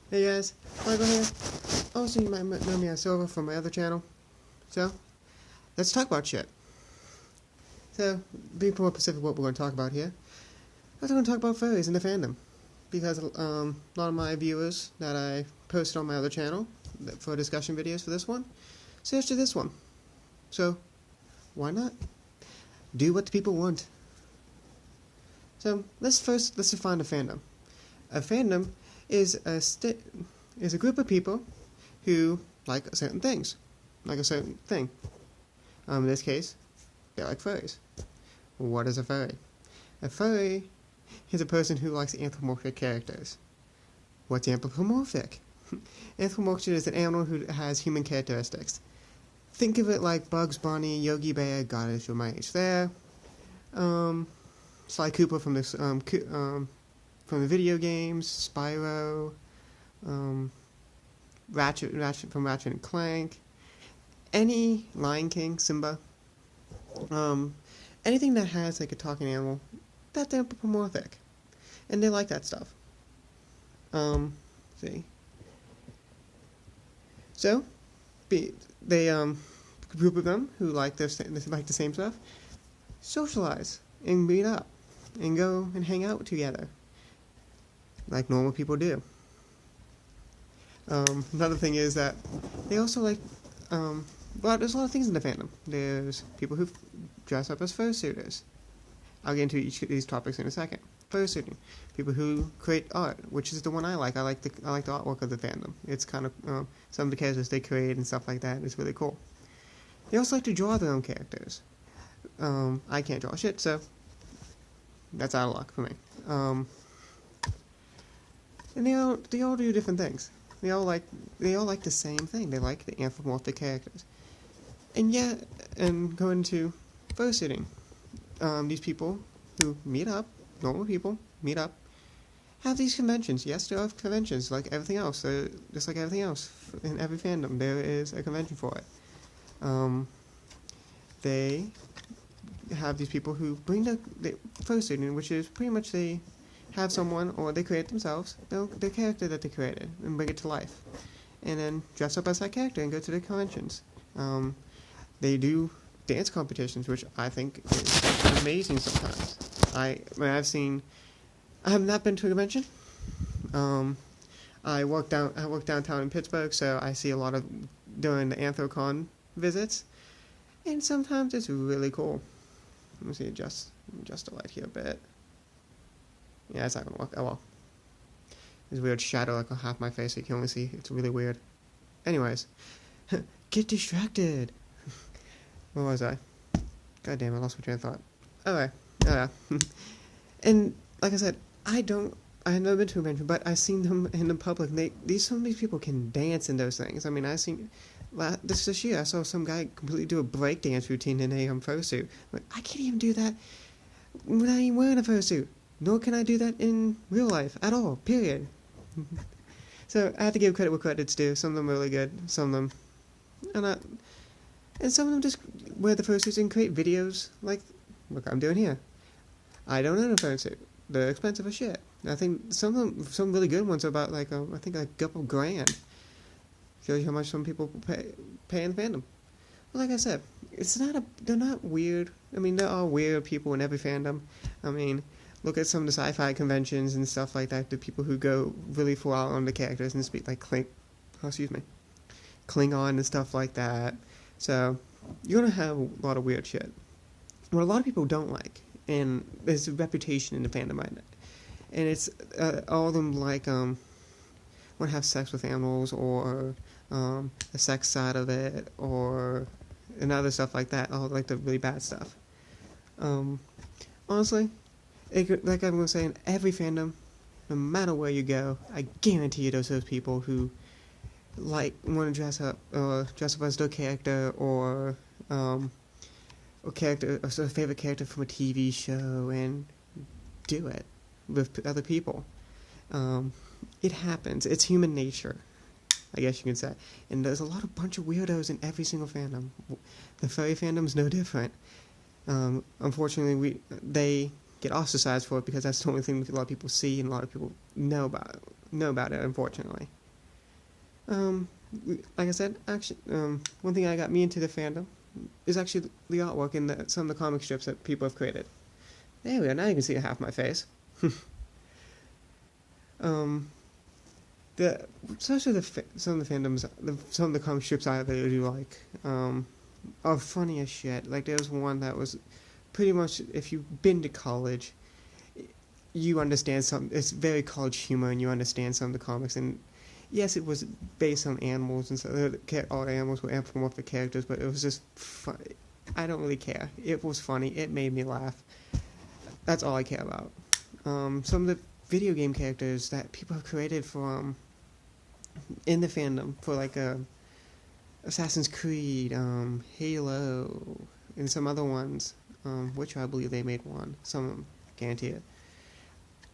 Hey guys, Michael here. Also, you might know me as Silver from my other channel. So, let's talk about shit. So, being more specific what we're going to talk about here, I'm going to talk about furries in the fandom. Because a lot of my viewers that I posted on my other channel for discussion videos for this one, searched to this one. So, why not? Do what the people want. So, let's define a fandom. A fandom is a group of people who like certain things, like a certain thing. In this case, they like furries. What is a furry? A furry is a person who likes anthropomorphic characters. What's anthropomorphic? Anthropomorphic is an animal who has human characteristics. Think of it like Bugs Bunny, Yogi Bear, God is your mage there. Sly Cooper from this from the video games, Spyro, Ratchet from Ratchet and Clank, any Lion King, Simba, anything that has like a talking animal, that's anthropomorphic, and they like that stuff. See, so group of them who like the same stuff, socialize and meet up and go and hang out together like normal people do. Another thing is that they also like, there's a lot of things in the fandom. There's people who dress up as fursuiters. I'll get into each of these topics in a second. Fursuiting. People who create art, which is the one I like. I like the artwork of the fandom. It's kind of, some of the characters they create and stuff like that. It's really cool. They also like to draw their own characters. I can't draw shit, so that's out of luck for me. And they all do different things. They all like the same thing. They like the anthropomorphic characters. And going to fursuiting, these people who meet up, normal people meet up, have these conventions. Yes, there are conventions like everything else. Just like everything else in every fandom, there is a convention for it. They have these people who bring the fursuiting, which is pretty much they have someone, or they create themselves, the character that they created, and bring it to life. And then dress up as that character and go to the conventions. They do dance competitions, which I think is amazing sometimes. I have not been to a convention. I work downtown in Pittsburgh, so I see a lot of during the Anthrocon visits. And sometimes it's really cool. Let me see, adjust the light here a bit. Yeah, it's not gonna work. Oh well. There's a weird shadow like on half my face you can only see. It's really weird. Anyways. Get distracted! Where was I? God damn, I lost my train of thought. Okay. And, like I said, I've never been to a convention, but I've seen them in the public. Some of these people can dance in those things. I mean, this year, I saw some guy completely do a breakdance routine in a fursuit. Like, I can't even do that when I ain't wearing a fursuit. Nor can I do that in real life at all, period. So I have to give credit where credit's due. Some of them are really good, some of them are not. And some of them just wear the fursuits and create videos like what I'm doing here. I don't own a fursuit. They're expensive as shit. I think some really good ones are about like, I think a couple grand. Shows you how much some people pay in the fandom. But like I said, they're not weird. I mean, there are weird people in every fandom. I mean, look at some of the sci-fi conventions and stuff like that. The people who go really full out on the characters and speak like Klingon and stuff like that. So you're gonna have a lot of weird shit. What a lot of people don't like, and there's a reputation in the fandom right now, and it's all of them like want to have sex with animals, or the sex side of it, or and other stuff like that. All like the really bad stuff. Honestly. Like I'm going to say, in every fandom, no matter where you go, I guarantee you there's those people who want to dress up as their character, or a favorite character from a TV show, and do it with other people. It happens. It's human nature, I guess you can say. And there's a bunch of weirdos in every single fandom. The furry fandom's no different. Unfortunately, they get ostracized for it because that's the only thing that a lot of people see and a lot of people know about it, unfortunately. Like I said, actually, one thing that got me into the fandom is actually the artwork in some of the comic strips that people have created. There we go. Now you can see half my face. Especially some of the fandoms, some of the comic strips I really do like, are funny as shit. Like there was one that was pretty much, if you've been to college, you understand some. It's very college humor, and you understand some of the comics. And yes, it was based on animals, and so all the animals were anthropomorphic characters, but it was just fun. I don't really care. It was funny. It made me laugh. That's all I care about. Some of the video game characters that people have created for in the fandom for like Assassin's Creed, Halo, and some other ones, which I believe they made one. Some of them, guarantee it.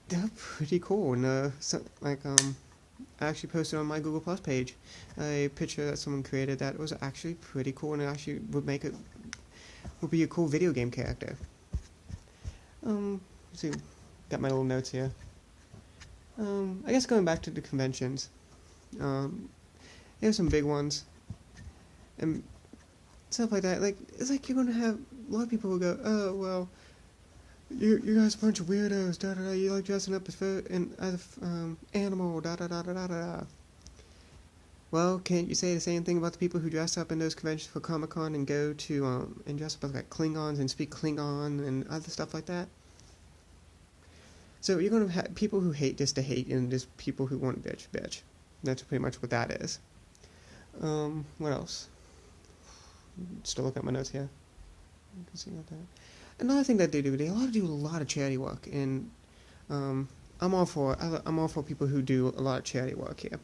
They're pretty cool. And I actually posted on my Google Plus page a picture that someone created that was actually pretty cool, and it actually would be a cool video game character. Let's see, got my little notes here. I guess going back to the conventions, there's some big ones, and stuff like that. Like, it's like you're gonna have a lot of people who go, oh, well, you guys are a bunch of weirdos, da-da-da, you like dressing up as animal, da-da-da-da-da-da. Well, can't you say the same thing about the people who dress up in those conventions for Comic-Con and go to, and dress up as like Klingons and speak Klingon and other stuff like that? So you're going to have people who hate just to hate, and just people who want bitch. That's pretty much what that is. What else? Still looking at my notes here. You can see about that. Another thing that they do a lot of charity work, and I'm all for people who do a lot of charity work here.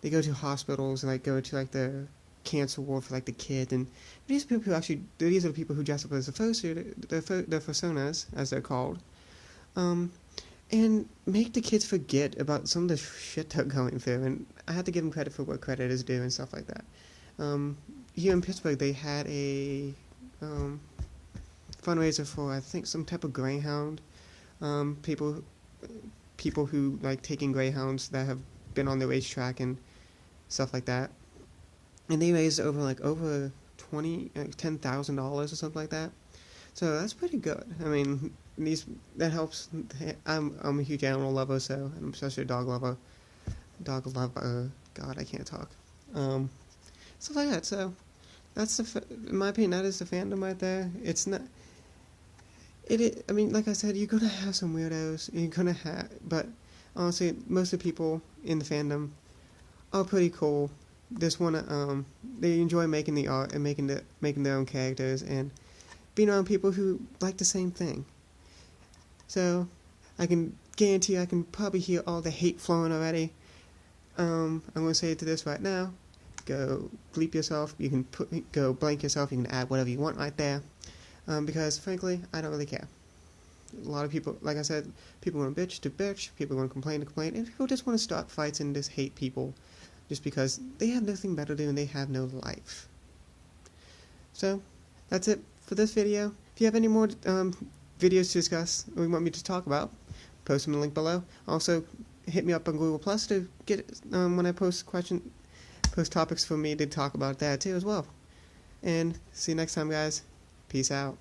They go to hospitals and like go to like the cancer ward for like the kids, and these are the people who dress up as the personas, as they're called. And make the kids forget about some of the shit they're going through, and I have to give them credit for what credit is due and stuff like that. Here in Pittsburgh, they had a fundraiser for, I think, some type of greyhound. People who like taking greyhounds that have been on the racetrack and stuff like that, and they raised over $10,000 or something like that. So that's pretty good. I mean, that helps. I'm a huge animal lover, so I'm especially a dog lover. God, I can't talk. Stuff like that. So that's in my opinion, that is the fandom right there. It's not. I mean, like I said, you're gonna have some weirdos. But honestly, most of the people in the fandom are pretty cool. Just wanna they enjoy making the art and making their own characters and being around people who like the same thing. So I can guarantee I can probably hear all the hate flowing already. I'm gonna say to this right now. Go bleep yourself. You can go blank yourself. You can add whatever you want right there. Because frankly, I don't really care. A lot of people, like I said, people want to bitch to bitch. People want to complain to complain, and people just want to start fights and just hate people, just because they have nothing better to do and they have no life. So that's it for this video. If you have any more videos to discuss or you want me to talk about, post them in the link below. Also, hit me up on Google Plus to get when I post topics for me to talk about that too as well. And see you next time, guys. Peace out.